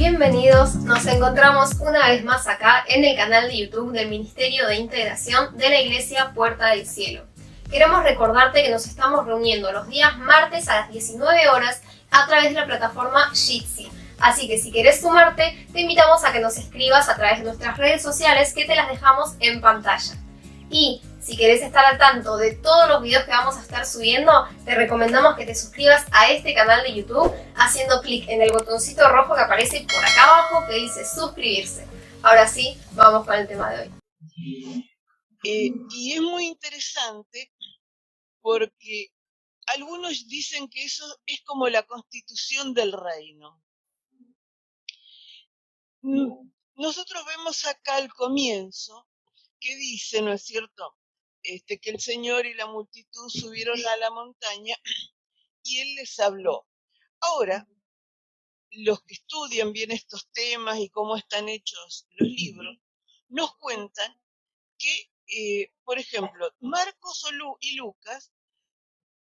Bienvenidos, nos encontramos una vez más acá en el canal de YouTube del Ministerio de Integración de la Iglesia Puerta del Cielo. Queremos recordarte que nos estamos reuniendo los días martes a las 19 horas a través de la plataforma Jitsi. Así que si querés sumarte, te invitamos a que nos escribas a través de nuestras redes sociales que te las dejamos en pantalla. Y si querés estar al tanto de todos los videos que vamos a estar subiendo, te recomendamos que te suscribas a este canal de YouTube haciendo clic en el botoncito rojo que aparece por acá abajo que dice suscribirse. Ahora sí, vamos con el tema de hoy. Y es muy interesante porque algunos dicen que eso es como la constitución del reino. Nosotros vemos acá al comienzo que dice, ¿no es cierto?, que el Señor y la multitud subieron a la montaña y Él les habló. Ahora, los que estudian bien estos temas y cómo están hechos los libros, nos cuentan que, por ejemplo, Marcos y Lucas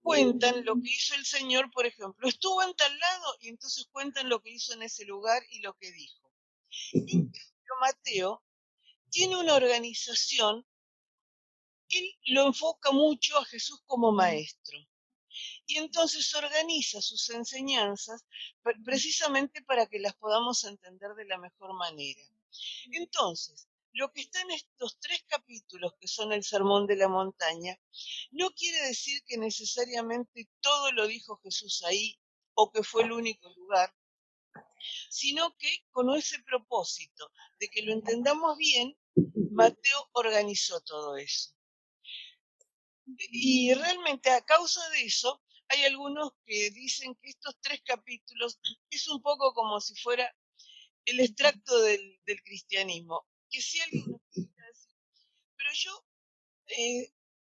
cuentan lo que hizo el Señor, por ejemplo, estuvo en tal lado y entonces cuentan lo que hizo en ese lugar y lo que dijo. En cambio, Mateo tiene una organización, él lo enfoca mucho a Jesús como maestro y entonces organiza sus enseñanzas precisamente para que las podamos entender de la mejor manera. Entonces, lo que está en estos 3 capítulos, que son el Sermón de la Montaña, no quiere decir que necesariamente todo lo dijo Jesús ahí o que fue el único lugar, sino que con ese propósito de que lo entendamos bien, Mateo organizó todo eso. Y realmente a causa de eso, hay algunos que dicen que estos 3 capítulos es un poco como si fuera el extracto del cristianismo. Que si alguien nos quisiera decir, pero yo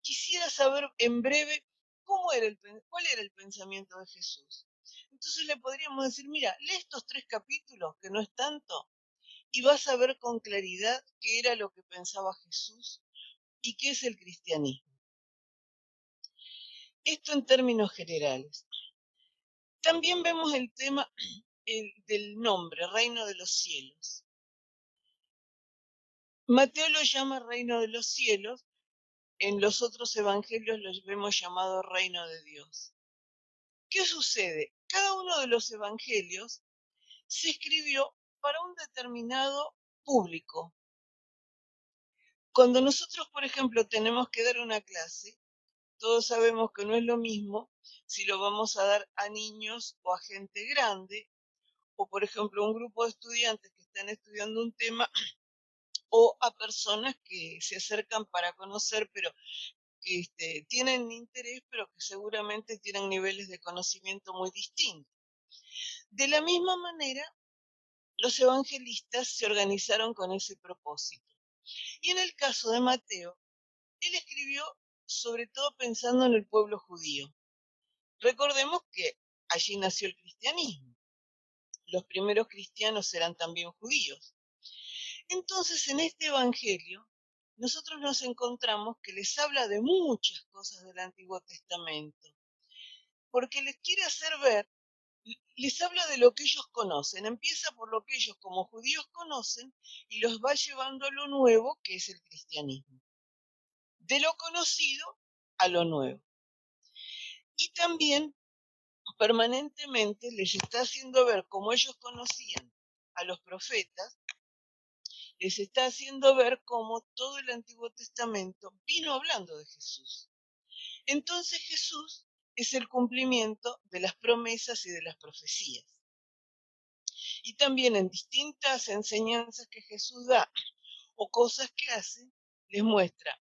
quisiera saber en breve cuál era el pensamiento de Jesús. Entonces le podríamos decir, mira, lee estos 3 capítulos, que no es tanto, y vas a ver con claridad qué era lo que pensaba Jesús y qué es el cristianismo. Esto en términos generales. También vemos el tema del nombre, Reino de los Cielos. Mateo lo llama Reino de los Cielos, en los otros evangelios lo vemos llamado Reino de Dios. ¿Qué sucede? Cada uno de los evangelios se escribió para un determinado público. Cuando nosotros, por ejemplo, tenemos que dar una clase, todos sabemos que no es lo mismo si lo vamos a dar a niños o a gente grande, o por ejemplo un grupo de estudiantes que están estudiando un tema, o a personas que se acercan para conocer, pero que tienen interés, pero que seguramente tienen niveles de conocimiento muy distintos. De la misma manera, los evangelistas se organizaron con ese propósito. Y en el caso de Mateo, él escribió sobre todo pensando en el pueblo judío. Recordemos que allí nació el cristianismo. Los primeros cristianos eran también judíos. Entonces, en este evangelio, nosotros nos encontramos que les habla de muchas cosas del Antiguo Testamento, porque les quiere hacer ver, les habla de lo que ellos conocen, empieza por lo que ellos como judíos conocen y los va llevando a lo nuevo, que es el cristianismo. De lo conocido a lo nuevo. Y también permanentemente les está haciendo ver cómo ellos conocían a los profetas, les está haciendo ver cómo todo el Antiguo Testamento vino hablando de Jesús. Entonces Jesús es el cumplimiento de las promesas y de las profecías. Y también en distintas enseñanzas que Jesús da o cosas que hace, les muestra.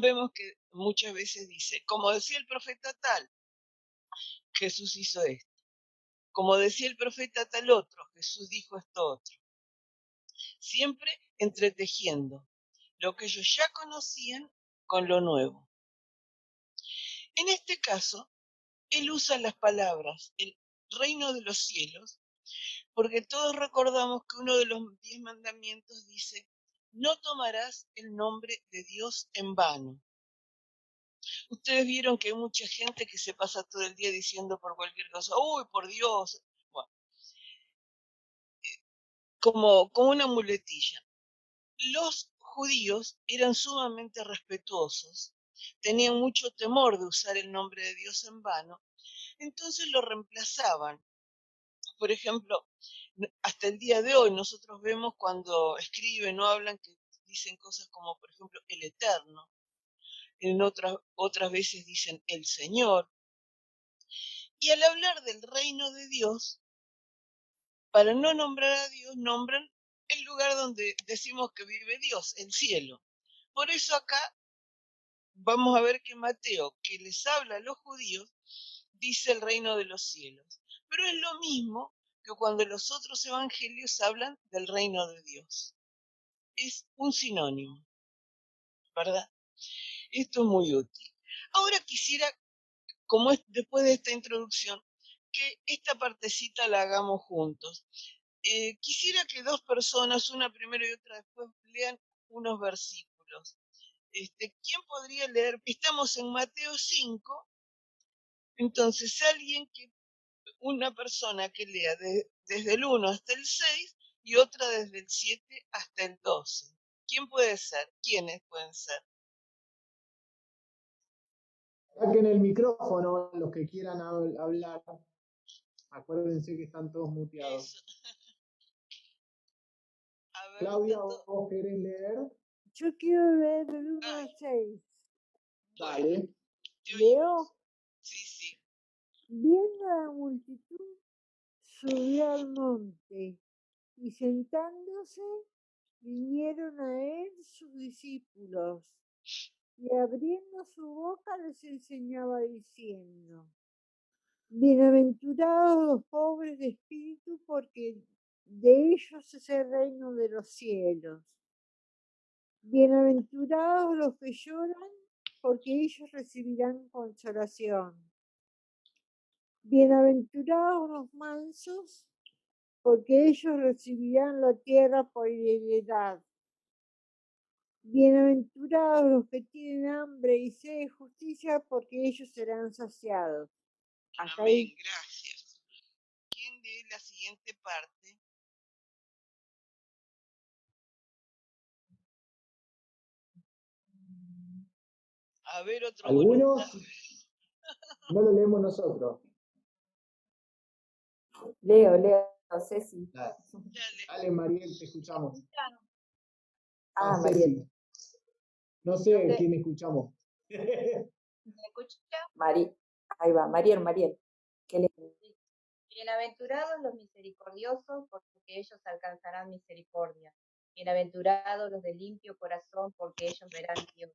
Vemos que muchas veces dice, como decía el profeta tal, Jesús hizo esto. Como decía el profeta tal otro, Jesús dijo esto otro. Siempre entretejiendo lo que ellos ya conocían con lo nuevo. En este caso, él usa las palabras, el reino de los cielos, porque todos recordamos que uno de los 10 mandamientos dice, no tomarás el nombre de Dios en vano. Ustedes vieron que hay mucha gente que se pasa todo el día diciendo por cualquier cosa, uy, por Dios. Bueno, como una muletilla. Los judíos eran sumamente respetuosos, tenían mucho temor de usar el nombre de Dios en vano, entonces lo reemplazaban. Por ejemplo, hasta el día de hoy nosotros vemos cuando escriben o hablan que dicen cosas como, por ejemplo, el Eterno, en otras veces dicen el Señor, y al hablar del reino de Dios, para no nombrar a Dios, nombran el lugar donde decimos que vive Dios, el cielo. Por eso acá vamos a ver que Mateo, que les habla a los judíos, dice el reino de los cielos. Pero es lo mismo que cuando los otros evangelios hablan del reino de Dios. Es un sinónimo, ¿verdad? Esto es muy útil. Ahora quisiera, como es después de esta introducción, que esta partecita la hagamos juntos. Quisiera que dos personas, una primero y otra después, lean unos versículos. ¿Quién podría leer? Estamos en Mateo 5, entonces una persona que lea desde el 1 hasta el 6 y otra desde el 7 hasta el 12. ¿Quién puede ser? ¿Quiénes pueden ser? Saquen el micrófono los que quieran hablar. Acuérdense que están todos muteados. Eso. A ver, Claudia, ¿vos querés leer? Yo quiero leer del 1 al 6. Dale. ¿Leo? Sí, sí. Viendo a la multitud, subió al monte y sentándose, vinieron a él sus discípulos y abriendo su boca les enseñaba diciendo: Bienaventurados los pobres de espíritu, porque de ellos es el reino de los cielos. Bienaventurados los que lloran, porque ellos recibirán consolación. Bienaventurados los mansos, porque ellos recibirán la tierra por heredad. Bienaventurados los que tienen hambre y sed de justicia, porque ellos serán saciados. Hasta Amén, ahí. gracias. ¿Quién lee la siguiente parte? A ver, otro Algunos no lo leemos nosotros. Leo, Ceci. Dale, Dale. dale Mariel, te escuchamos. Mariel. Ceci. No sé quién escuchamos. ¿Me escucha? Ahí va, Mariel. ¿Qué le... Bienaventurados los misericordiosos, porque ellos alcanzarán misericordia. Bienaventurados los de limpio corazón, porque ellos verán a Dios.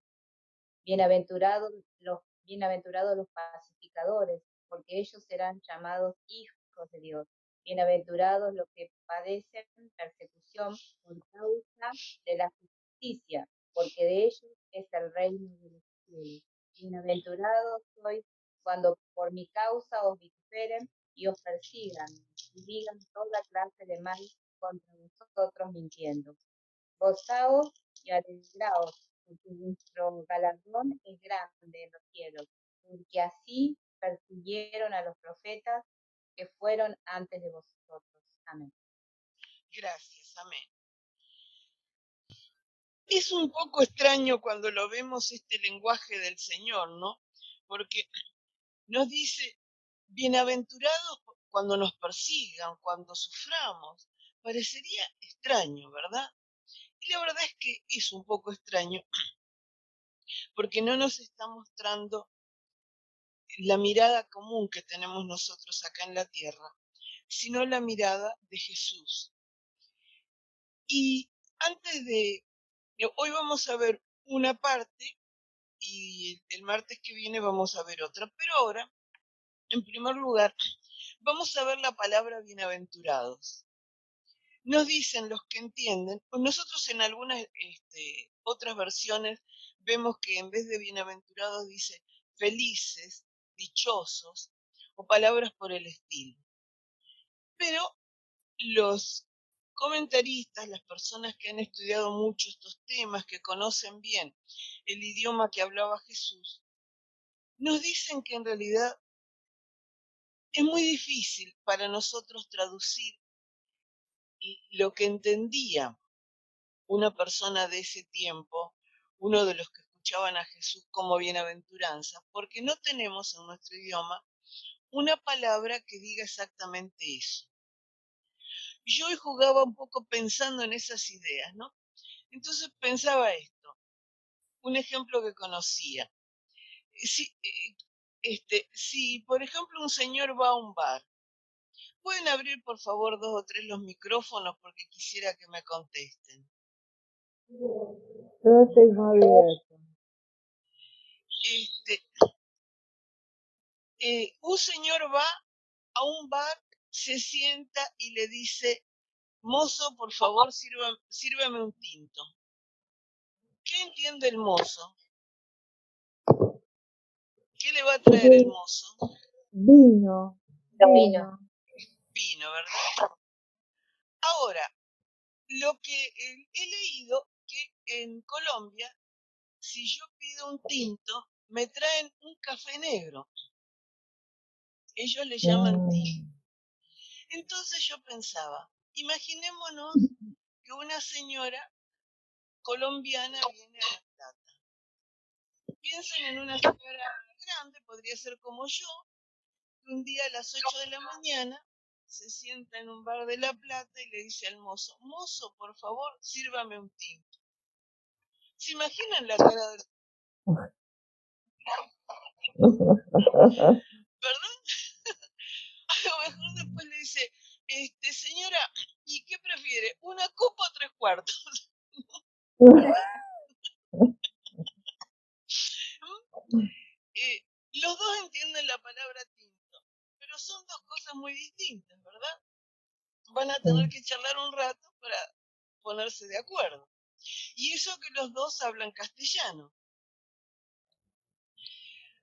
Bienaventurados los pacificadores, porque ellos serán llamados hijos de Dios. Bienaventurados los que padecen persecución por causa de la justicia, porque de ellos es el reino de los cielos. Bienaventurados sois cuando por mi causa os vituperen y os persigan y digan toda clase de mal contra vosotros mintiendo. Gozaos y alegraos, porque vuestro galardón es grande en los cielos, porque así persiguieron a los profetas que fueron antes de vosotros. Amén. Gracias, amén. Es un poco extraño cuando lo vemos este lenguaje del Señor, ¿no? Porque nos dice, bienaventurados cuando nos persigan, cuando suframos. Parecería extraño, ¿verdad? Y la verdad es que es un poco extraño porque no nos está mostrando la mirada común que tenemos nosotros acá en la tierra, sino la mirada de Jesús. Y hoy vamos a ver una parte y el martes que viene vamos a ver otra, pero ahora, en primer lugar, vamos a ver la palabra bienaventurados. Nos dicen los que entienden, pues nosotros en algunas otras versiones vemos que en vez de bienaventurados dice felices, dichosos o palabras por el estilo. Pero los comentaristas, las personas que han estudiado mucho estos temas, que conocen bien el idioma que hablaba Jesús, nos dicen que en realidad es muy difícil para nosotros traducir lo que entendía una persona de ese tiempo, uno de los que escuchaban a Jesús como bienaventuranza, porque no tenemos en nuestro idioma una palabra que diga exactamente eso. Yo hoy jugaba un poco pensando en esas ideas, ¿no? Entonces pensaba esto, un ejemplo que conocía. Si, por ejemplo, un señor va a un bar, ¿pueden abrir, por favor, 2 o 3 los micrófonos porque quisiera que me contesten? Yo tengo abierto. Un señor va a un bar, se sienta y le dice, mozo, por favor, sírvame un tinto. ¿Qué entiende el mozo? ¿Qué le va a traer el mozo? Vino. Vino. Vino, ¿verdad? Ahora, lo que he leído que en Colombia, si yo pido un tinto, me traen un café negro. Ellos le llaman té. Entonces yo pensaba, imaginémonos que una señora colombiana viene a La Plata. Piensen en una señora grande, podría ser como yo, que un día a las 8 de la mañana se sienta en un bar de La Plata y le dice al mozo, mozo, por favor, sírvame un tinto. ¿Se imaginan la cara del... ¿Perdón? A lo mejor después le dice, señora, ¿y qué prefiere? ¿Una copa o 3/4? Los dos entienden la palabra tinto, pero son dos cosas muy distintas, ¿verdad? Van a tener que charlar un rato para ponerse de acuerdo. Y eso que los dos hablan castellano.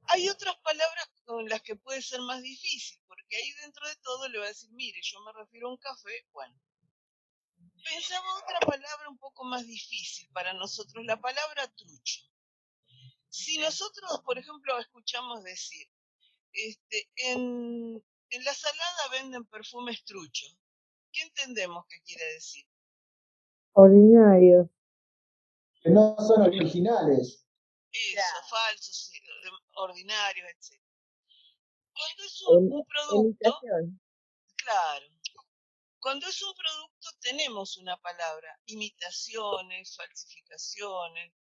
Hay otras palabras con las que puede ser más difícil, porque ahí dentro de todo le va a decir, mire, yo me refiero a un café, bueno. Pensaba otra palabra un poco más difícil para nosotros, la palabra trucho. Si nosotros, por ejemplo, escuchamos decir, en la salada venden perfumes truchos, ¿qué entendemos que quiere decir? Ordinario. Que no son originales. Eso, Claro. falsos, ordinarios, etc. Cuando es un producto, Imitación. claro, cuando es un producto tenemos una palabra, imitaciones, falsificaciones,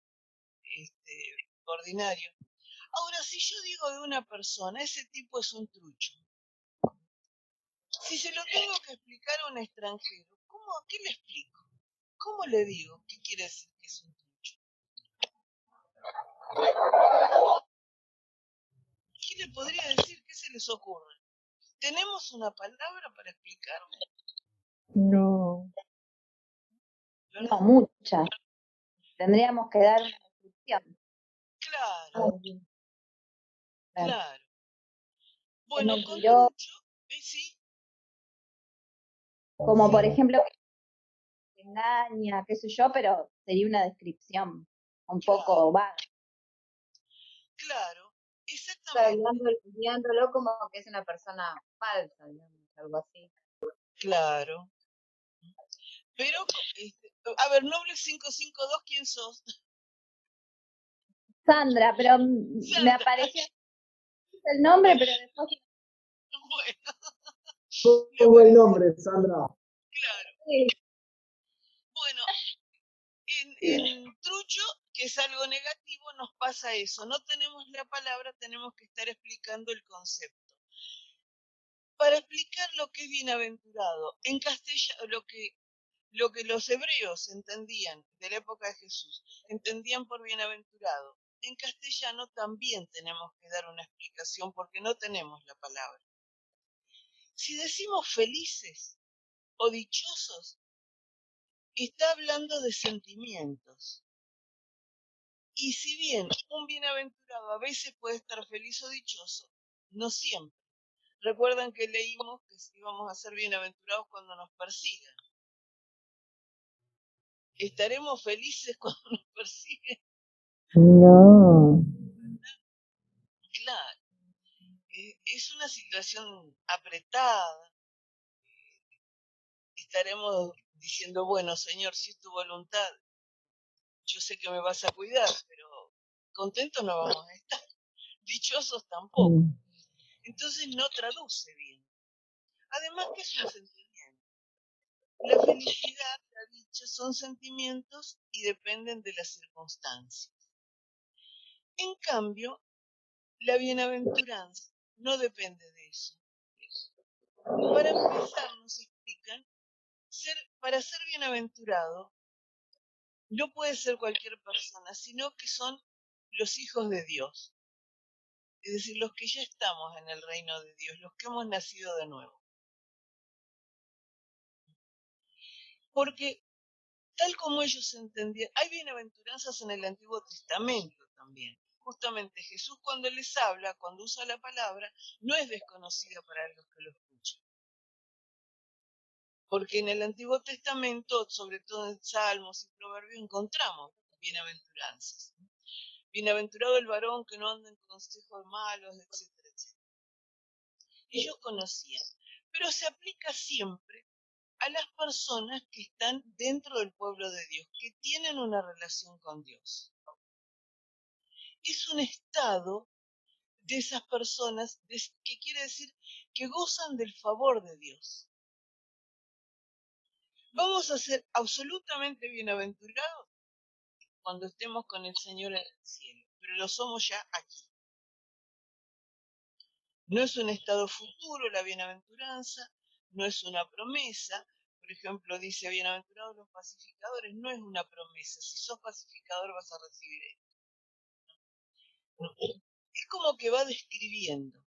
ordinario. Ahora, si yo digo de una persona, ese tipo es un trucho. Si se lo tengo que explicar a un extranjero, ¿qué le explico? ¿Cómo le digo qué quiere decir que es un trucho? ¿Qué le podría decir? ¿Qué se les ocurre? ¿Tenemos una palabra para explicarle? No. ¿Verdad? No, muchas. Tendríamos que dar una descripción. Claro, claro. Bueno, con Mentiroso. trucho, sí, Como por ejemplo, que engaña, qué sé yo, pero sería una descripción un poco vaga. claro, exactamente. Guiándolo como que es una persona falsa, digamos, algo así. Claro. Pero, a ver, Noble 552, ¿quién sos? Sandra, pero me Sandra. apareció el nombre, pero después Bueno, Pongo el nombre, Sandra. claro. sí. Bueno, en trucho, que es algo negativo, nos pasa eso. No tenemos la palabra, tenemos que estar explicando el concepto. Para explicar lo que es bienaventurado, en castellano, lo que los hebreos entendían de la época de Jesús, entendían por bienaventurado, en castellano también tenemos que dar una explicación porque no tenemos la palabra. Si decimos felices o dichosos, está hablando de sentimientos. Y si bien un bienaventurado a veces puede estar feliz o dichoso, no siempre. Recuerdan que leímos que íbamos a ser bienaventurados cuando nos persigan. ¿Estaremos felices cuando nos persiguen? No. Claro. Es una situación apretada. Estaremos diciendo, bueno, Señor, si es tu voluntad, yo sé que me vas a cuidar, pero contentos no vamos a estar, dichosos tampoco. Entonces no traduce bien. Además, ¿qué es un sentimiento? La felicidad, la dicha, son sentimientos y dependen de las circunstancias. En cambio, la bienaventuranza no depende de eso. Para empezar, nos explican, para ser bienaventurado no puede ser cualquier persona, sino que son los hijos de Dios. Es decir, los que ya estamos en el reino de Dios, los que hemos nacido de nuevo. Porque tal como ellos entendían, hay bienaventuranzas en el Antiguo Testamento también. Justamente Jesús cuando les habla, cuando usa la palabra, no es desconocida para los que lo escuchan. Porque en el Antiguo Testamento, sobre todo en Salmos y Proverbios, encontramos bienaventuranzas. Bienaventurado el varón que no anda en consejos malos, etcétera, etcétera. Ellos conocían, pero se aplica siempre a las personas que están dentro del pueblo de Dios, que tienen una relación con Dios. Es un estado de esas personas que quiere decir que gozan del favor de Dios. Vamos a ser absolutamente bienaventurados cuando estemos con el Señor en el cielo, pero lo somos ya aquí. No es un estado futuro la bienaventuranza, no es una promesa. Por ejemplo, dice, bienaventurados los pacificadores, no es una promesa. Si sos pacificador vas a recibir esto. No. Es como que va describiendo.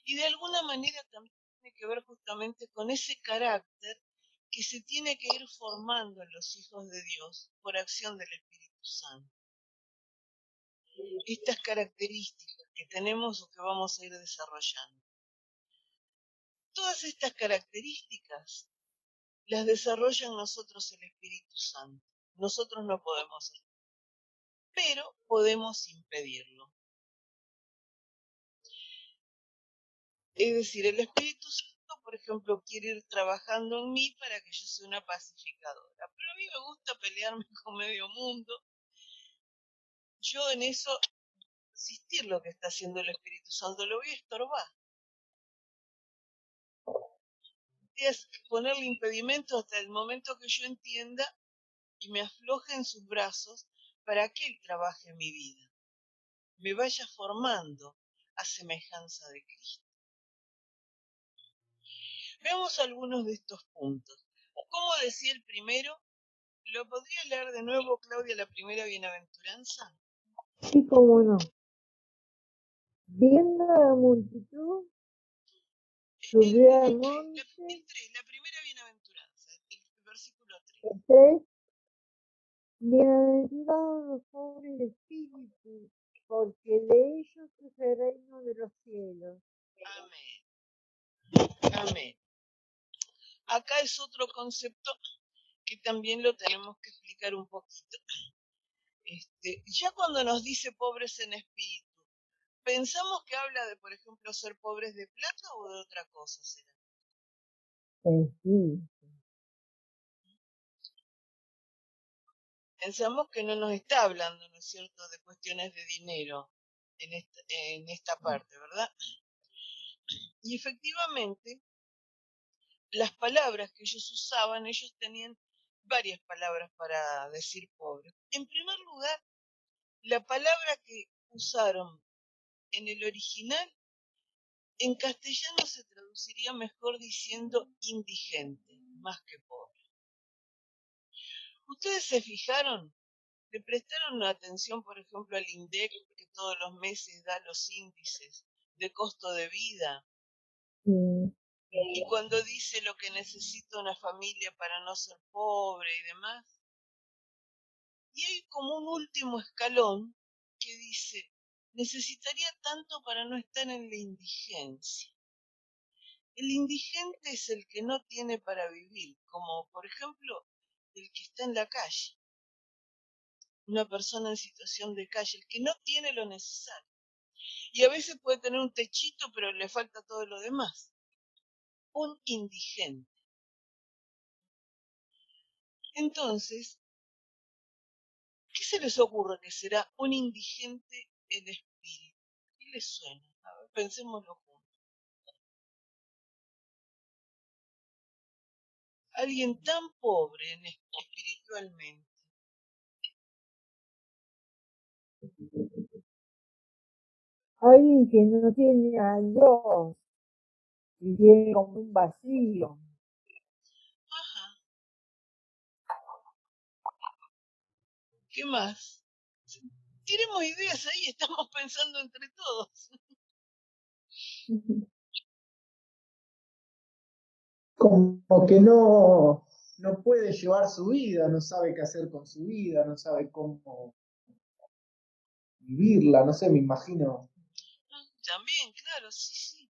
Y de alguna manera también tiene que ver justamente con ese carácter que se tiene que ir formando en los hijos de Dios por acción del Espíritu Santo. Estas características que tenemos o que vamos a ir desarrollando. Todas estas características las desarrolla en nosotros el Espíritu Santo. Nosotros no podemos hacerlo, pero podemos impedirlo. Es decir, el Espíritu Santo, por ejemplo, quiere ir trabajando en mí para que yo sea una pacificadora. Pero a mí me gusta pelearme con medio mundo. Yo en eso, insistir lo que está haciendo el Espíritu Santo, lo voy a estorbar. Es ponerle impedimento hasta el momento que yo entienda y me afloje en sus brazos para que Él trabaje en mi vida, me vaya formando a semejanza de Cristo. Veamos algunos de estos puntos. ¿Cómo decía el primero? ¿Lo podría leer de nuevo, Claudia, la primera bienaventuranza? Sí, cómo no. Viendo la multitud, subió al monte. El 3, la primera bienaventuranza, el versículo 3. El 3. Bienaventurados los pobres de espíritu, porque de ellos es el reino de los cielos. Amén. Amén. Acá es otro concepto que también lo tenemos que explicar un poquito. Ya cuando nos dice pobres en espíritu, ¿pensamos que habla de, por ejemplo, ser pobres de plata o de otra cosa será? Sí. Pensamos que no nos está hablando, ¿no es cierto?, de cuestiones de dinero en esta parte, ¿verdad? Y efectivamente, las palabras que ellos usaban, ellos tenían varias palabras para decir pobre. En primer lugar, la palabra que usaron en el original, en castellano se traduciría mejor diciendo indigente, más que pobre. ¿Ustedes se fijaron? ¿Le prestaron atención, por ejemplo, al INDEC, que todos los meses da los índices de costo de vida? Sí. Y cuando dice lo que necesita una familia para no ser pobre y demás. Y hay como un último escalón que dice, necesitaría tanto para no estar en la indigencia. El indigente es el que no tiene para vivir, como por ejemplo el que está en la calle. Una persona en situación de calle, el que no tiene lo necesario. Y a veces puede tener un techito, pero le falta todo lo demás. Un indigente. Entonces, ¿qué se les ocurre que será un indigente en espíritu? ¿Qué les suena? A ver, pensémoslo juntos. Alguien tan pobre espiritualmente. Alguien que no tiene a Dios y tiene como un vacío. Ajá. ¿Qué más? Tiremos ideas ahí, estamos pensando entre todos. Como que no puede llevar su vida, no sabe qué hacer con su vida, no sabe cómo vivirla, no sé, me imagino. También, claro, sí, sí.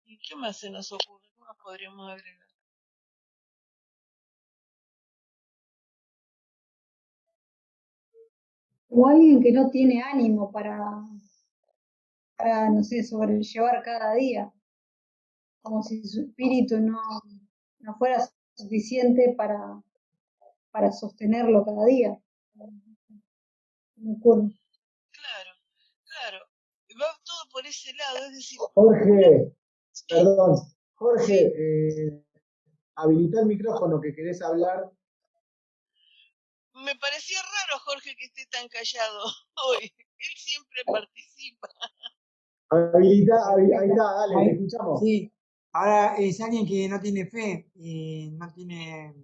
¿Y qué más se nos ocurre? ¿Qué más podríamos agregar? O alguien que no tiene ánimo para, no sé, sobrellevar cada día, como si su espíritu no fuera suficiente para sostenerlo cada día. Me ocurre. Claro, claro. Va todo por ese lado, es decir, Jorge, sí, perdón, Jorge, sí. habilita el micrófono que querés hablar. Me parecía raro, Jorge, que esté tan callado hoy. Él siempre participa. Ahí está, dale, te escuchamos. Sí, ahora es alguien que no tiene fe y no tiene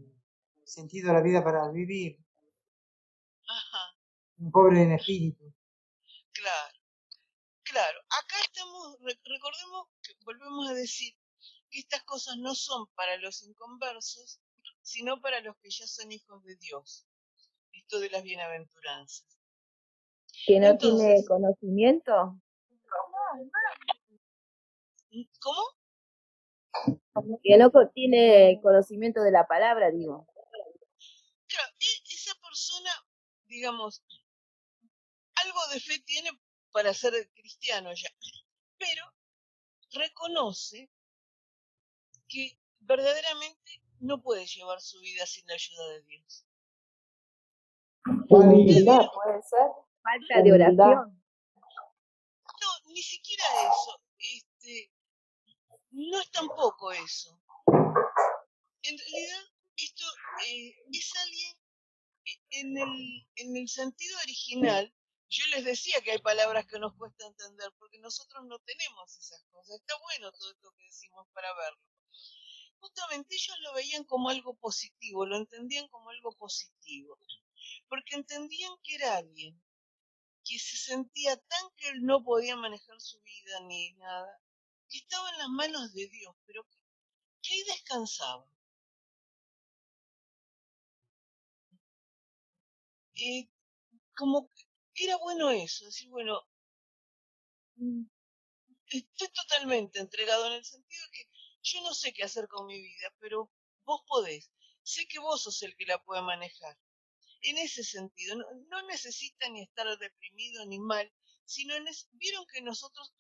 sentido la vida para vivir, Ajá, un pobre en espíritu. claro, claro. Acá estamos, recordemos que volvemos a decir que estas cosas no son para los inconversos, sino para los que ya son hijos de Dios. Esto de las bienaventuranzas. Que no tiene Entonces, conocimiento, ¿cómo? que no tiene conocimiento de la palabra, digo. Claro, esa persona, digamos, algo de fe tiene para ser cristiano ya, pero reconoce que verdaderamente no puede llevar su vida sin la ayuda de Dios. ¿Ustedes vieron? Puede ser. Falta de oración. No, ni siquiera eso. No es tampoco eso. En realidad, esto es alguien en el sentido original. Yo les decía que hay palabras que nos cuesta entender porque nosotros no tenemos esas cosas. Está bueno todo esto que decimos para verlo. Justamente ellos lo veían como algo positivo, lo entendían como algo positivo, porque entendían que era alguien que se sentía tan que él no podía manejar su vida ni nada, que estaba en las manos de Dios, pero que ahí descansaba. Como que era bueno eso, decir, bueno, estoy totalmente entregado en el sentido de que yo no sé qué hacer con mi vida, pero vos podés. Sé que vos sos el que la puede manejar. En ese sentido, no necesita ni estar deprimido ni mal, sino vieron que nosotros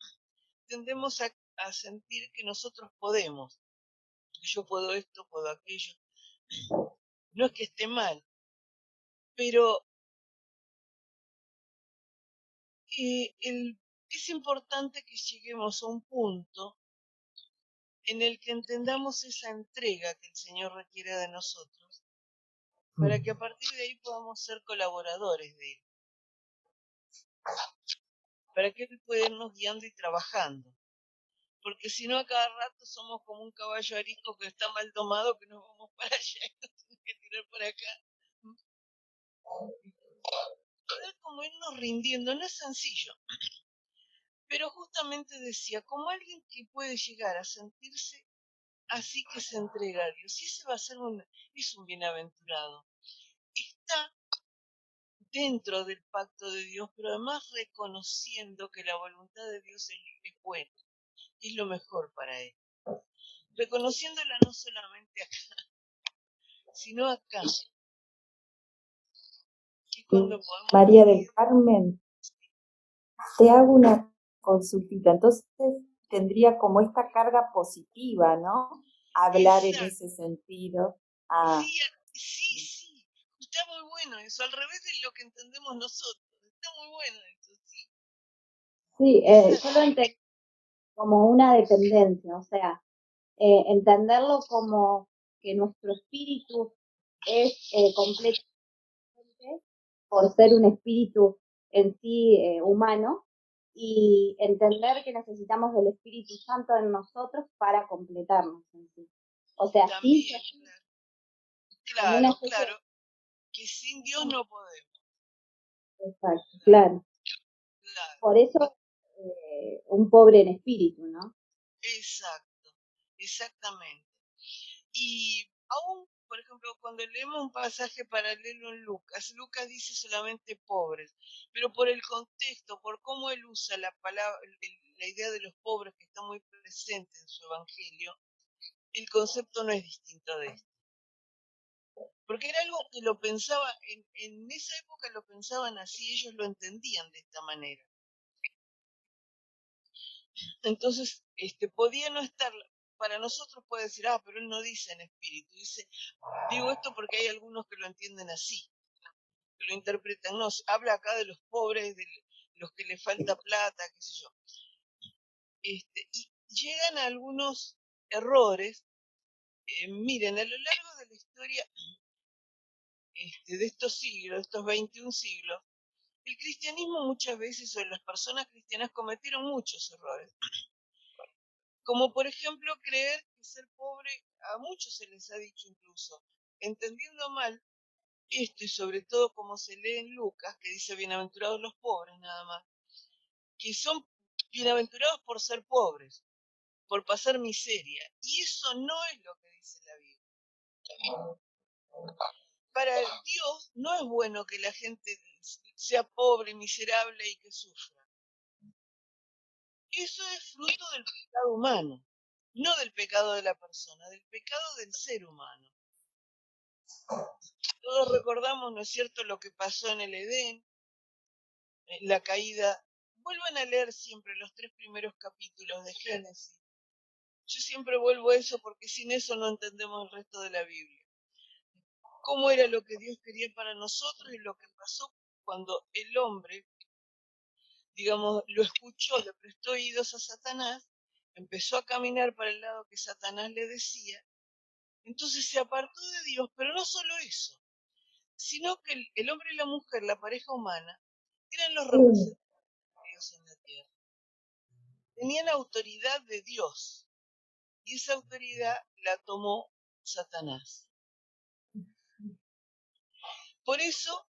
tendemos a sentir que nosotros podemos. Yo puedo esto, puedo aquello. No es que esté mal, pero es importante que lleguemos a un punto en el que entendamos esa entrega que el Señor requiere de nosotros, para que a partir de ahí podamos ser colaboradores de Él, para que Él pueda irnos guiando y trabajando. Porque si no, a cada rato somos como un caballo arisco que está mal tomado, que nos vamos para allá y nos tenemos que tirar por acá. Es como irnos rindiendo, no es sencillo. Pero justamente decía, como alguien que puede llegar a sentirse así que se entrega a Dios, y ese va a ser es un bienaventurado. Está dentro del pacto de Dios, pero además reconociendo que la voluntad de Dios es buena, es lo mejor para él. Reconociéndola no solamente acá, sino acá. Que cuando podamos María del Carmen, te hago una consultita. Entonces tendría como esta carga positiva, ¿no? Hablar en Exacto. ese sentido. a... Sí, está muy bueno eso, al revés de lo que entendemos nosotros, está muy bueno eso, sí. Sí, yo lo entendí como una dependencia, o sea, entenderlo como que nuestro espíritu es completamente, por ser un espíritu en sí humano, y entender que necesitamos del Espíritu Santo en nosotros para completarnos en sí. O sea, sin También, como una especie claro, que sin Dios no podemos. Exacto, claro. Por eso un pobre en espíritu, ¿no? Exacto, exactamente. Y aún, por ejemplo, cuando leemos un pasaje paralelo en Lucas, Lucas dice solamente pobres, pero por el contexto, por cómo él usa la palabra, la idea de los pobres que está muy presente en su evangelio, el concepto no es distinto de este. Porque era algo que lo pensaba, en esa época lo pensaban así, ellos lo entendían de esta manera. Entonces, podía no estar, para nosotros puede decir, pero él no dice en espíritu, digo esto porque hay algunos que lo entienden así, que lo interpretan, no, habla acá de los pobres, de los que les falta plata, qué sé yo. Y llegan a algunos errores. Miren, a lo largo de la historia de estos siglos, estos 21 siglos, el cristianismo muchas veces, o las personas cristianas cometieron muchos errores. Como por ejemplo creer que ser pobre, a muchos se les ha dicho incluso, entendiendo mal esto, y sobre todo como se lee en Lucas, que dice bienaventurados los pobres nada más, que son bienaventurados por ser pobres, por pasar miseria, y eso no es lo que dice la Biblia. Para Dios no es bueno que la gente sea pobre, miserable y que sufra. Eso es fruto del pecado humano, no del pecado de la persona, del pecado del ser humano. Todos recordamos, ¿no es cierto?, lo que pasó en el Edén, la caída. Vuelvan a leer siempre los 3 primeros capítulos de Génesis. Yo siempre vuelvo a eso porque sin eso no entendemos el resto de la Biblia. Cómo era lo que Dios quería para nosotros y lo que pasó cuando el hombre, digamos, lo escuchó, le prestó oídos a Satanás, empezó a caminar para el lado que Satanás le decía, entonces se apartó de Dios, pero no solo eso, sino que el hombre y la mujer, la pareja humana, eran los representantes de Dios en la tierra. Tenían autoridad de Dios, y esa autoridad la tomó Satanás. Por eso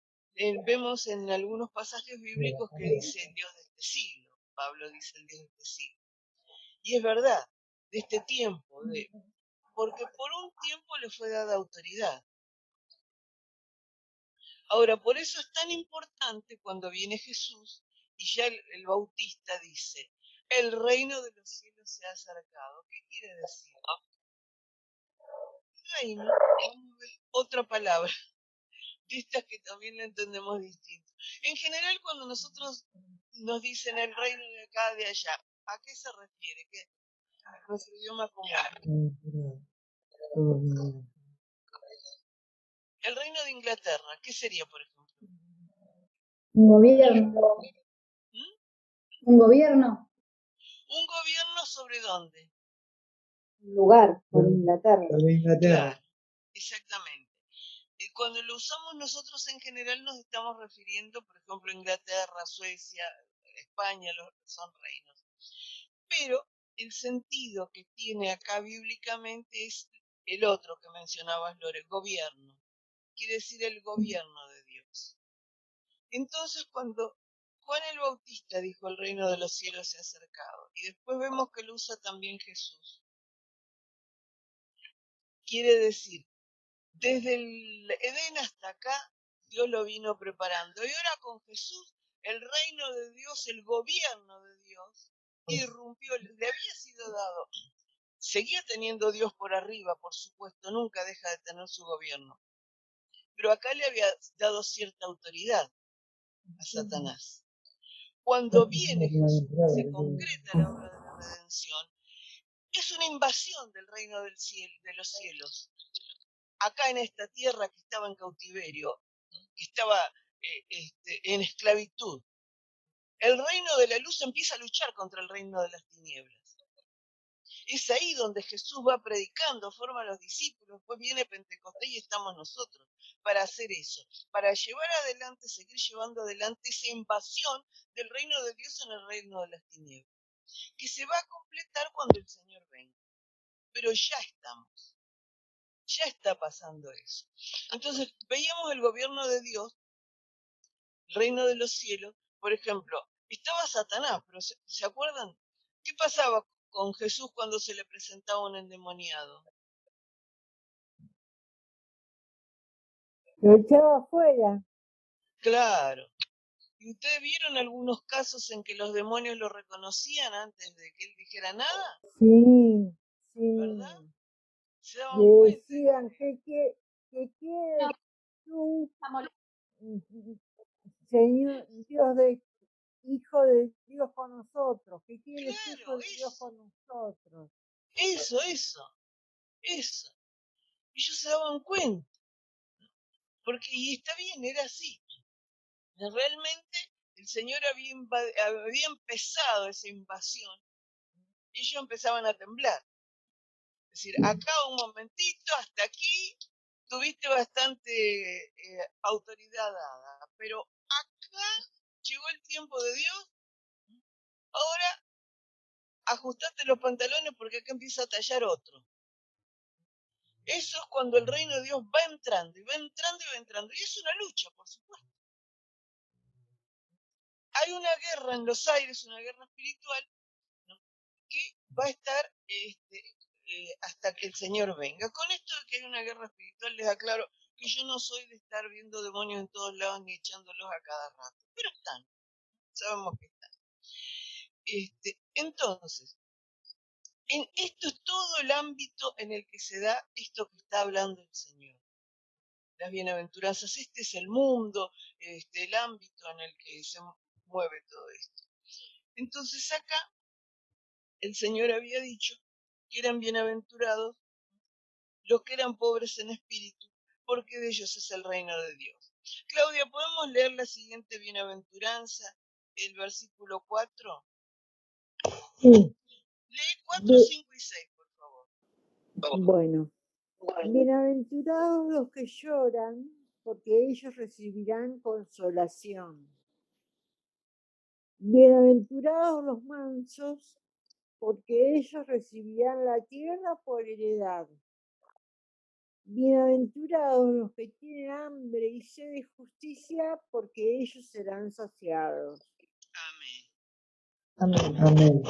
vemos en algunos pasajes bíblicos que dice el Dios de este siglo. Pablo dice el Dios de este siglo. Y es verdad, de este tiempo, porque por un tiempo le fue dada autoridad. Ahora, por eso es tan importante cuando viene Jesús y ya el Bautista dice, el reino de los cielos se ha acercado. ¿Qué quiere decir? Reino, vamos a ver otra palabra, de estas que también la entendemos distinto. En general, cuando nosotros nos dicen el reino de acá, de allá, ¿a qué se refiere? ¿Qué? Nuestro idioma común. El reino de Inglaterra, ¿qué sería, por ejemplo? Un gobierno. ¿Mm? Un gobierno. ¿Un gobierno sobre dónde? Un lugar, por Inglaterra. Claro, exactamente. Y cuando lo usamos nosotros en general nos estamos refiriendo, por ejemplo, a Inglaterra, Suecia, España, son reinos. Pero el sentido que tiene acá bíblicamente es el otro que mencionabas, Lore, gobierno. Quiere decir el gobierno de Dios. Entonces, cuando Juan el Bautista dijo el reino de los cielos se ha acercado, y después vemos que lo usa también Jesús, quiere decir, desde el Edén hasta acá, Dios lo vino preparando. Y ahora con Jesús, el reino de Dios, el gobierno de Dios, irrumpió, le había sido dado. Seguía teniendo Dios por arriba, por supuesto, nunca deja de tener su gobierno. Pero acá le había dado cierta autoridad a Satanás. Cuando viene Jesús, se concreta la obra de la redención, es una invasión del reino del cielo, de los cielos. acá en esta tierra que estaba en cautiverio, que estaba en esclavitud. El reino de la luz empieza a luchar contra el reino de las tinieblas. Es ahí donde Jesús va predicando, forma a los discípulos, después viene Pentecostés y estamos nosotros para hacer eso, para llevar adelante, seguir llevando adelante esa invasión del reino de Dios en el reino de las tinieblas, que se va a completar cuando el Señor venga. Pero ya estamos, ya está pasando eso. Entonces veíamos el gobierno de Dios, el reino de los cielos. Por ejemplo, estaba Satanás, pero ¿se acuerdan? ¿Qué pasaba con Jesús cuando se le presentaba un endemoniado? Lo echaba afuera. Claro. ¿Y ustedes vieron algunos casos en que los demonios lo reconocían antes de que él dijera nada? Sí, sí. ¿Verdad? Se Le daban cuenta. decían, ¿qué quieres tú, Señor, Hijo de Dios con nosotros? ¿Qué quieres, Hijo Claro, de Dios con nosotros? eso. Ellos se daban cuenta. Porque, y está bien, era así. Realmente el Señor había empezado esa invasión y ellos empezaban a temblar. Es decir, acá un momentito, hasta aquí tuviste bastante autoridad dada, pero acá llegó el tiempo de Dios, ahora ajustate los pantalones porque acá empieza a tallar otro. Eso es cuando el reino de Dios va entrando y va entrando y va entrando. Y es una lucha, por supuesto. Hay una guerra en los aires, una guerra espiritual, ¿no?, que va a estar hasta que el Señor venga. Con esto de que hay una guerra espiritual, les aclaro que yo no soy de estar viendo demonios en todos lados ni echándolos a cada rato, pero están, sabemos que están. Entonces, esto es todo el ámbito en el que se da esto que está hablando el Señor. Las bienaventuranzas, este es el mundo, el ámbito en el que se mueve todo esto. Entonces acá el Señor había dicho que eran bienaventurados los que eran pobres en espíritu, porque de ellos es el reino de Dios. Claudia, ¿podemos leer la siguiente bienaventuranza, el versículo 4? Sí. Lee 4, 5 y 6, por favor. Bueno. Bienaventurados los que lloran, porque ellos recibirán consolación. Bienaventurados los mansos, porque ellos recibirán la tierra por heredad. Bienaventurados los que tienen hambre y sed de justicia, porque ellos serán saciados. Amén. Amén. Amén.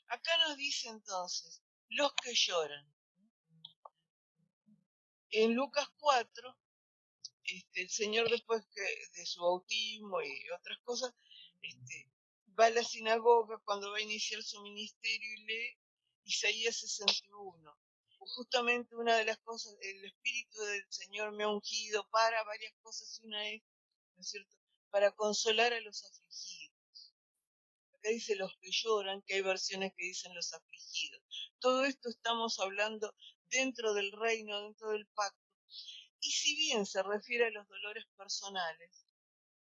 Acá nos dice entonces, los que lloran. En Lucas 4, el Señor después de su bautismo y otras cosas, va a la sinagoga cuando va a iniciar su ministerio y lee Isaías 61. Justamente una de las cosas, el Espíritu del Señor me ha ungido para varias cosas, y una es, ¿no es cierto?, para consolar a los afligidos. Acá dice los que lloran, que hay versiones que dicen los afligidos. Todo esto estamos hablando dentro del reino, dentro del pacto. Y si bien se refiere a los dolores personales,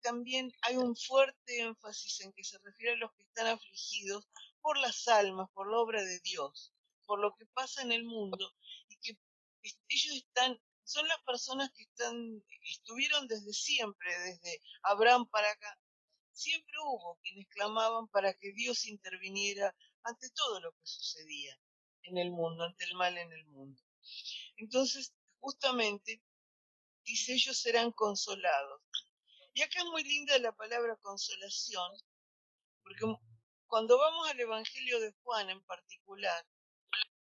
también hay un fuerte énfasis en que se refiere a los que están afligidos por las almas, por la obra de Dios, por lo que pasa en el mundo, y que ellos son las personas que estuvieron desde siempre, desde Abraham para acá. Siempre hubo quienes clamaban para que Dios interviniera ante todo lo que sucedía en el mundo, ante el mal en el mundo. Entonces, justamente, dice, ellos serán consolados. Y acá es muy linda la palabra consolación, porque cuando vamos al Evangelio de Juan en particular,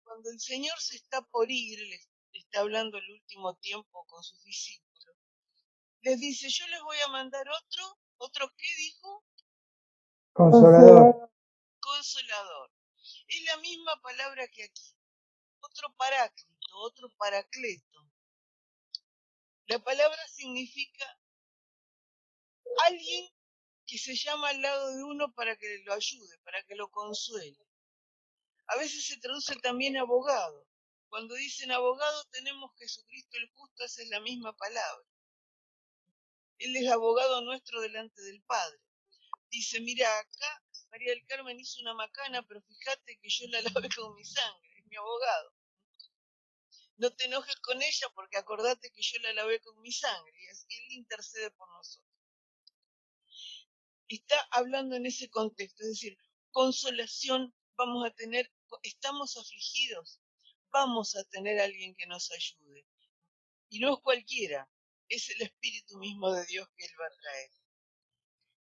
cuando el Señor se está por ir, les está hablando el último tiempo con sus discípulos, les dice, yo les voy a mandar ¿otro qué dijo? Consolador. Consolador. Es la misma palabra que aquí. Otro paráclito, otro paracleto. La palabra significa alguien que se llama al lado de uno para que lo ayude, para que lo consuele. A veces se traduce también abogado. Cuando dicen abogado tenemos Jesucristo el justo, esa es la misma palabra. Él es abogado nuestro delante del Padre. Dice, mira, acá María del Carmen hizo una macana, pero fíjate que yo la lavé con mi sangre, es mi abogado. No te enojes con ella porque acordate que yo la lavé con mi sangre y así Él intercede por nosotros. Está hablando en ese contexto, es decir, consolación vamos a tener, estamos afligidos, vamos a tener a alguien que nos ayude. Y no es cualquiera, es el Espíritu mismo de Dios que Él va a traer.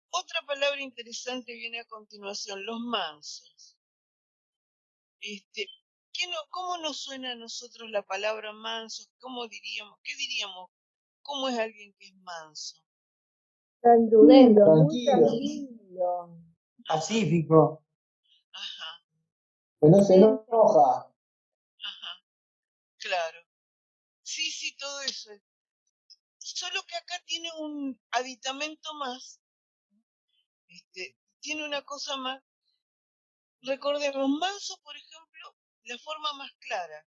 Otra palabra interesante viene a continuación, los mansos. ¿Cómo nos suena a nosotros la palabra manso? ¿Cómo diríamos? ¿Qué diríamos? ¿Cómo es alguien que es manso? Tranquilo, muy Tranquilo, tranquilo. Pacífico. Ajá, que no se enoja. ajá, claro. Sí, todo eso. Solo que acá tiene un aditamento más, tiene una cosa más. Recordemos, manso, por ejemplo, la forma más clara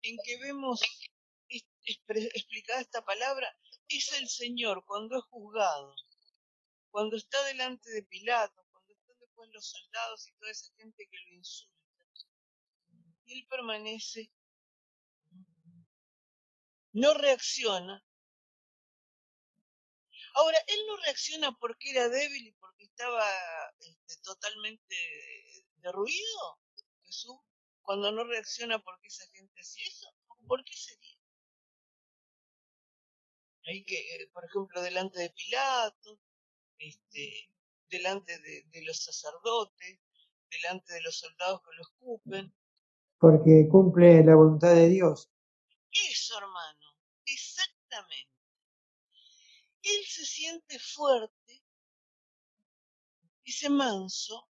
en que vemos explicada esta palabra es el Señor cuando es juzgado, cuando está delante de Pilato, cuando están después los soldados y toda esa gente que lo insulta. Y él permanece, no reacciona. Ahora, él no reacciona porque era débil y porque estaba totalmente derruido, Jesús, cuando no reacciona porque esa gente hacía eso. ¿Por qué sería? Hay que, por ejemplo, delante de Pilato, delante de los sacerdotes, delante de los soldados que lo escupen. Porque cumple la voluntad de Dios. Eso, hermano, exactamente. Él se siente fuerte, ese manso,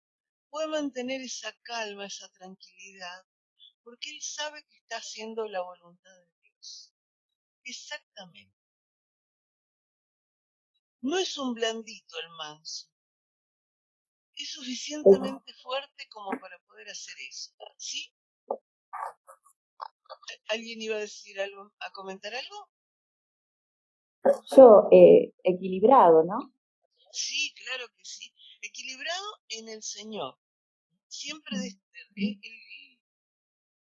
puede mantener esa calma, esa tranquilidad, porque él sabe que está haciendo la voluntad de Dios. Exactamente. No es un blandito el manso. Es suficientemente fuerte como para poder hacer eso. ¿Sí? ¿Alguien iba a decir algo, a comentar algo? Yo, equilibrado, ¿no? Sí, claro que sí. Equilibrado en el Señor. Siempre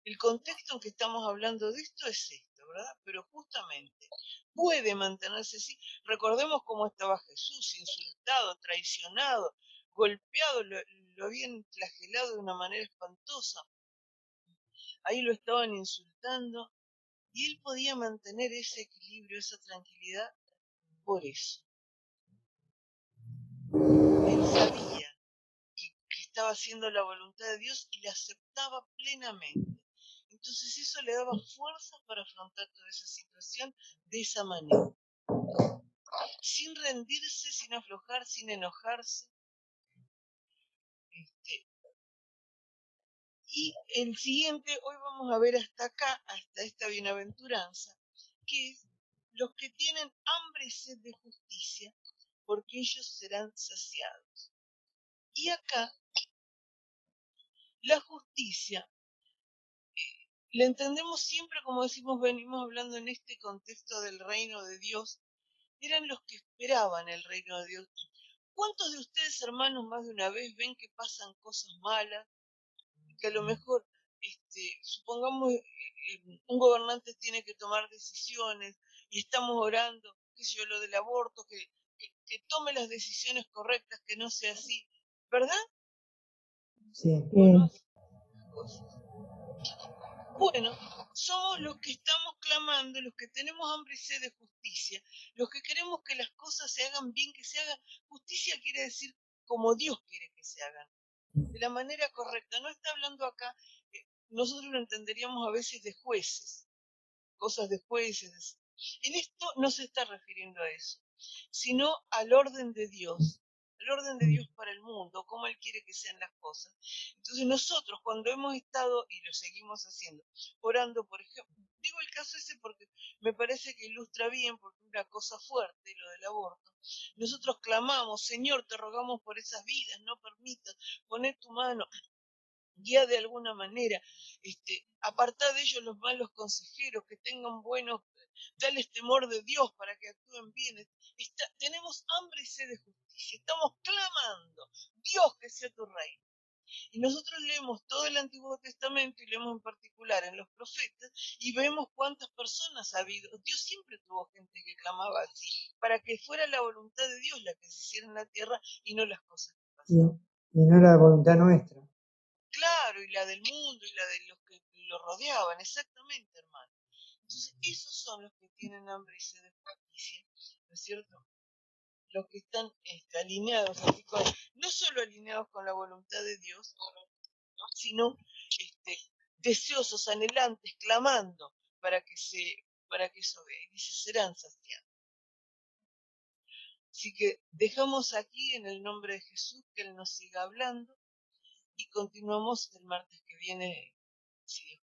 el contexto en que estamos hablando de esto es esto, ¿verdad? Pero justamente puede mantenerse así. Recordemos cómo estaba Jesús, insultado, traicionado, golpeado, lo habían flagelado de una manera espantosa. Ahí lo estaban insultando y él podía mantener ese equilibrio, esa tranquilidad por eso. Él sabía que estaba haciendo la voluntad de Dios y la aceptaba plenamente. Entonces eso le daba fuerza para afrontar toda esa situación de esa manera. Sin rendirse, sin aflojar, sin enojarse. Y el siguiente, hoy vamos a ver hasta acá, hasta esta bienaventuranza, que es los que tienen hambre y sed de justicia, porque ellos serán saciados. Y acá, la justicia, la entendemos siempre, como decimos, venimos hablando en este contexto del reino de Dios, eran los que esperaban el reino de Dios. ¿Cuántos de ustedes, hermanos, más de una vez ven que pasan cosas malas? Que a lo mejor, supongamos, un gobernante tiene que tomar decisiones y estamos orando, qué sé yo, lo del aborto, que tome las decisiones correctas, que no sea así, ¿verdad? Sí. Bueno, somos los que estamos clamando, los que tenemos hambre y sed de justicia, los que queremos que las cosas se hagan bien, que se hagan. Justicia quiere decir como Dios quiere que se hagan, de la manera correcta. No está hablando acá, nosotros lo entenderíamos a veces de jueces, cosas de jueces. En esto no se está refiriendo a eso, sino al orden de Dios. El orden de Dios para el mundo, cómo Él quiere que sean las cosas. Entonces nosotros cuando hemos estado, y lo seguimos haciendo, orando, por ejemplo, digo el caso ese porque me parece que ilustra bien, porque es una cosa fuerte, lo del aborto. Nosotros clamamos, Señor, te rogamos por esas vidas, no permitas, poner tu mano. guía de alguna manera, apartá de ellos los malos consejeros, que tengan buenos, dales temor de Dios para que actúen bien. Tenemos hambre y sed de justicia, estamos clamando, Dios, que sea tu reino. Y nosotros leemos todo el Antiguo Testamento y leemos en particular en los profetas y vemos cuántas personas ha habido. Dios siempre tuvo gente que clamaba así, para que fuera la voluntad de Dios la que se hiciera en la tierra y no las cosas que pasaban. Y no la voluntad nuestra. Claro, y la del mundo y la de los que lo rodeaban, exactamente, hermano. Entonces, esos son los que tienen hambre y sed de justicia, ¿no es cierto? Los que están alineados, así no solo alineados con la voluntad de Dios, sino deseosos, anhelantes, clamando para que eso venga, y se serán saciados. Así que dejamos aquí en el nombre de Jesús que Él nos siga hablando y continuamos el martes que viene, si Dios